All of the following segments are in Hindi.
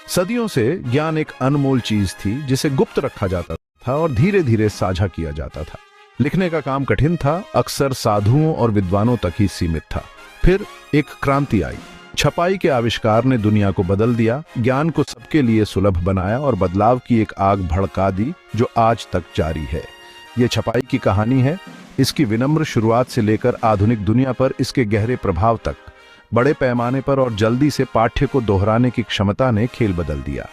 सदियों से ज्ञान एक अनमोल चीज थी जिसे गुप्त रखा जाता था और धीरे धीरे साझा किया जाता था। लिखने का काम कठिन था, अक्सर साधुओं और विद्वानों तक ही सीमित था। फिर एक क्रांति आई। छपाई के आविष्कार ने दुनिया को बदल दिया, ज्ञान को सबके लिए सुलभ बनाया और बदलाव की एक आग भड़का दी जो आज तक जारी है। ये छपाई की कहानी है, इसकी विनम्र शुरुआत से लेकर आधुनिक दुनिया पर इसके गहरे प्रभाव तक। बड़े पैमाने पर और जल्दी से पाठ्य को दोहराने की क्षमता ने खेल बदल दिया।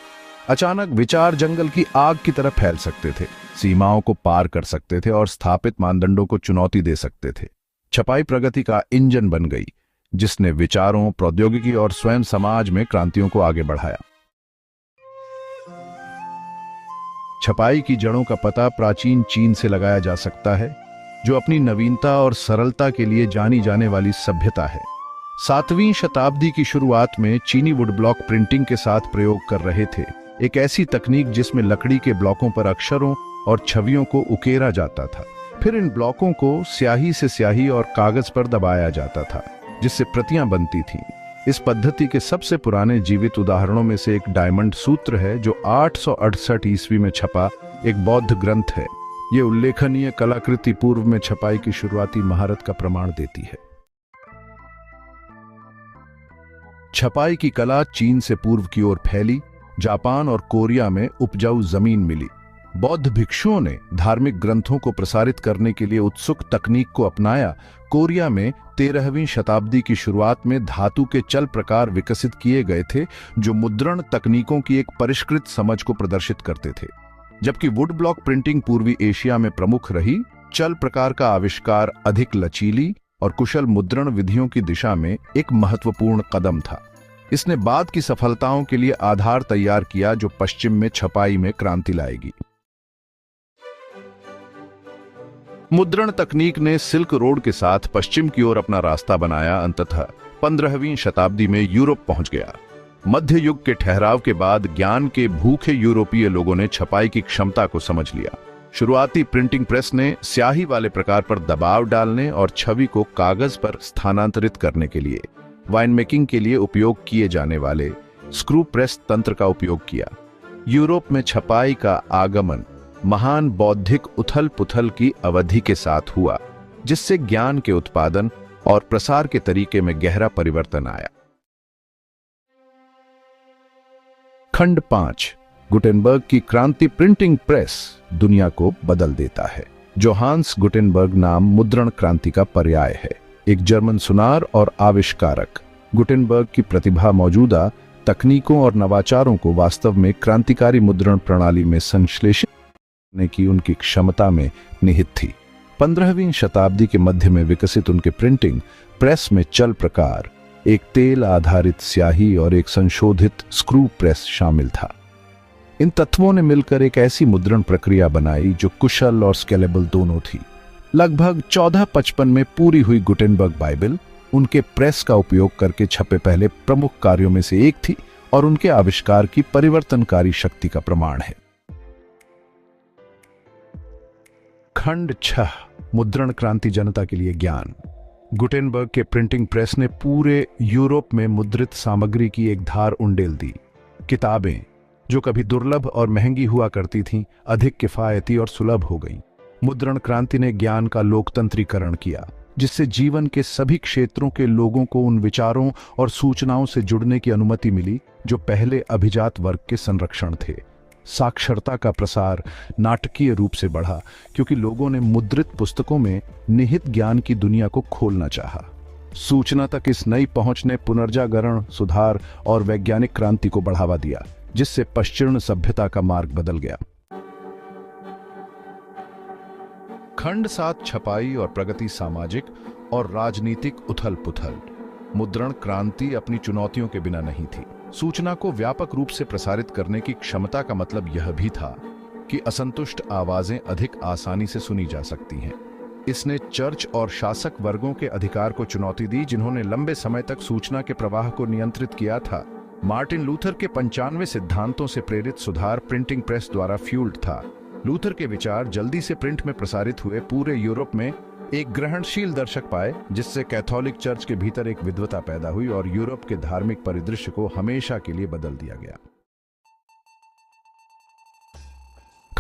अचानक विचार जंगल की आग की तरह फैल सकते थे, सीमाओं को पार कर सकते थे और स्थापित मानदंडों को चुनौती दे सकते थे। छपाई प्रगति का इंजन बन गई, जिसने विचारों, प्रौद्योगिकी और स्वयं समाज में क्रांतियों को आगे बढ़ाया। छपाई की जड़ों का पता प्राचीन चीन से लगाया जा सकता है, जो अपनी नवीनता और सरलता के लिए जानी जाने वाली सभ्यता है। 7वीं शताब्दी की शुरुआत में चीनी वुड ब्लॉक प्रिंटिंग के साथ प्रयोग कर रहे थे, एक ऐसी तकनीक जिसमें लकड़ी के ब्लॉकों पर अक्षरों और छवियों को उकेरा जाता था। फिर इन ब्लॉकों को स्याही से स्याही और कागज पर दबाया जाता था, जिससे प्रतियां बनती थीं। इस पद्धति के सबसे पुराने जीवित उदाहरणों में से एक डायमंड सूत्र है, जो 868 ईस्वी में छपा एक बौद्ध ग्रंथ है। ये उल्लेखनीय कलाकृति पूर्व में छपाई की शुरुआती महारत का प्रमाण देती है। छपाई की कला चीन से पूर्व की ओर फैली, जापान और कोरिया में उपजाऊ जमीन मिली। बौद्ध भिक्षुओं ने धार्मिक ग्रंथों को प्रसारित करने के लिए उत्सुक तकनीक को अपनाया। कोरिया में 13वीं शताब्दी की शुरुआत में धातु के चल प्रकार विकसित किए गए थे, जो मुद्रण तकनीकों की एक परिष्कृत समझ को प्रदर्शित करते थे। जबकि वुड ब्लॉक प्रिंटिंग पूर्वी एशिया में प्रमुख रही, चल प्रकार का आविष्कार अधिक लचीली और कुशल मुद्रण विधियों की दिशा में एक महत्वपूर्ण कदम था। इसने बाद की सफलताओं के लिए आधार तैयार किया, जो पश्चिम में छपाई में क्रांति लाएगी। मुद्रण तकनीक ने सिल्क रोड के साथ पश्चिम की ओर अपना रास्ता बनाया। अंततः 15वीं शताब्दी में यूरोप पहुंच गया। मध्य युग के ठहराव के बाद ज्ञान के भूखे यूरोपीय लोगों ने छपाई की क्षमता को समझ लिया। शुरुआती प्रिंटिंग प्रेस ने स्याही वाले प्रकार पर दबाव डालने और छवि को कागज पर स्थानांतरित करने के लिए वाइन मेकिंग के लिए उपयोग किए जाने वाले स्क्रू प्रेस तंत्र का उपयोग किया। यूरोप में छपाई का आगमन महान बौद्धिक उथल पुथल की अवधि के साथ हुआ, जिससे ज्ञान के उत्पादन और प्रसार के तरीके में गहरा परिवर्तन आया। खंड 5, गुटेनबर्ग की क्रांति। प्रिंटिंग प्रेस दुनिया को बदल देता है। जोहान्स गुटेनबर्ग नाम मुद्रण क्रांति का पर्याय है। एक जर्मन सुनार और आविष्कारक, गुटेनबर्ग की प्रतिभा मौजूदा तकनीकों और नवाचारों को वास्तव में क्रांतिकारी मुद्रण प्रणाली में संश्लेषित करने की उनकी क्षमता में निहित थी। 15वीं शताब्दी के मध्य में विकसित उनके प्रिंटिंग प्रेस में चल प्रकार, एक तेल आधारित स्याही और एक संशोधित स्क्रू प्रेस शामिल था। इन तत्वों ने मिलकर एक ऐसी मुद्रण प्रक्रिया बनाई जो कुशल और स्केलेबल दोनों थी। लगभग 1455 में पूरी हुई गुटेनबर्ग बाइबल उनके प्रेस का उपयोग करके छपे पहले प्रमुख कार्यों में से एक थी और उनके आविष्कार की परिवर्तनकारी शक्ति का प्रमाण है। खंड 6, मुद्रण क्रांति, जनता के लिए ज्ञान। गुटेनबर्ग के प्रिंटिंग प्रेस ने पूरे यूरोप में मुद्रित सामग्री की एक धार उंडेल दी। किताबें, जो कभी दुर्लभ और महंगी हुआ करती थीं, अधिक किफायती और सुलभ हो गईं। मुद्रण क्रांति ने ज्ञान का लोकतंत्रीकरण किया, जिससे जीवन के सभी क्षेत्रों के लोगों को उन विचारों और सूचनाओं से जुड़ने की अनुमति मिली जो पहले अभिजात वर्ग के संरक्षण थे। साक्षरता का प्रसार नाटकीय रूप से बढ़ा, क्योंकि लोगों ने मुद्रित पुस्तकों में निहित ज्ञान की दुनिया को खोलना चाहा। सूचना तक इस नई पहुंच ने पुनर्जागरण, सुधार और वैज्ञानिक क्रांति को बढ़ावा दिया, जिससे पश्चिम सभ्यता का मार्ग बदल गया। खंड 7, छपाई और प्रगति, सामाजिक और राजनीतिक उथल पुथल। मुद्रण क्रांति अपनी चुनौतियों के बिना नहीं थी। सूचना को व्यापक रूप से प्रसारित करने की क्षमता का मतलब यह भी था कि असंतुष्ट आवाजें अधिक आसानी से सुनी जा सकती हैं। इसने चर्च और शासक वर्गों के अधिकार को चुनौती दी, जिन्होंने लंबे समय तक सूचना के प्रवाह को नियंत्रित किया था। मार्टिन लूथर के 95 सिद्धांतों से प्रेरित सुधार प्रिंटिंग प्रेस द्वारा फ्यूल्ड था। लूथर के विचार जल्दी से प्रिंट में प्रसारित हुए, पूरे यूरोप में एक ग्रहणशील दर्शक पाए, जिससे कैथोलिक चर्च के भीतर एक विद्वता पैदा हुई और यूरोप के धार्मिक परिदृश्य को हमेशा के लिए बदल दिया गया।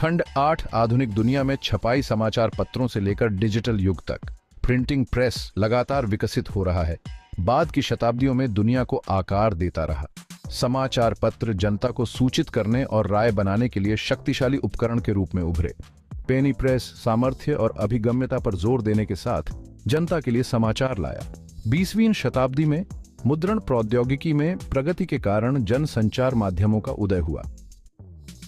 खंड 8 आधुनिक दुनिया में छपाई समाचार पत्रों से लेकर डिजिटल युग तक प्रिंटिंग प्रेस लगातार विकसित हो रहा है। बाद की शताब्दियों में दुनिया को आकार देता रहा। समाचार पत्र जनता को सूचित करने और राय बनाने के लिए शक्तिशाली उपकरण के रूप में उभरे। पेनी प्रेस सामर्थ्य और अभिगम्यता पर जोर देने के साथ जनता के लिए समाचार लाया। 20वीं शताब्दी में मुद्रण प्रौद्योगिकी में प्रगति के कारण जनसंचार माध्यमों का उदय हुआ।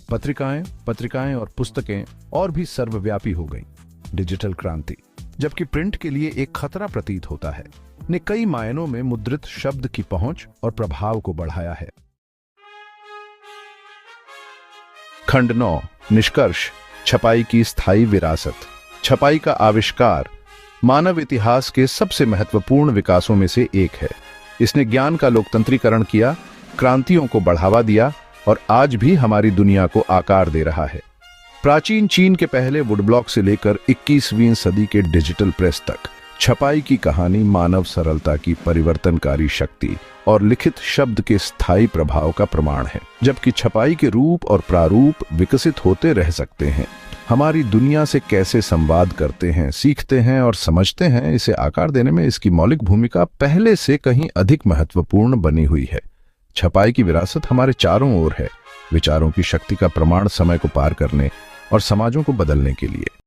पत्रिकाएं और पुस्तकें और भी सर्वव्यापी हो गईं। डिजिटल क्रांति, जबकि प्रिंट के लिए एक खतरा प्रतीत होता है, ने कई मायनों में मुद्रित शब्द की पहुंच और प्रभाव को बढ़ाया है। खंड 9 निष्कर्ष, छपाई की स्थायी विरासत। छपाई का आविष्कार मानव इतिहास के सबसे महत्वपूर्ण विकासों में से एक है। इसने ज्ञान का लोकतंत्रीकरण किया, क्रांतियों को बढ़ावा दिया और आज भी हमारी दुनिया को आकार दे रहा है। प्राचीन चीन के पहले वुडब्लॉक से लेकर 21वीं सदी के डिजिटल प्रेस तक छपाई की कहानी मानव सरलता की परिवर्तनकारी शक्ति और लिखित शब्द के स्थायी प्रभाव का प्रमाण है। जबकि छपाई के रूप और प्रारूप विकसित होते रह सकते हैं, हमारी दुनिया से कैसे संवाद करते हैं, सीखते हैं और समझते हैं, इसे आकार देने में इसकी मौलिक भूमिका पहले से कहीं अधिक महत्वपूर्ण बनी हुई है। छपाई की विरासत हमारे चारों ओर है, विचारों की शक्ति का प्रमाण समय को पार करने और समाजों को बदलने के लिए।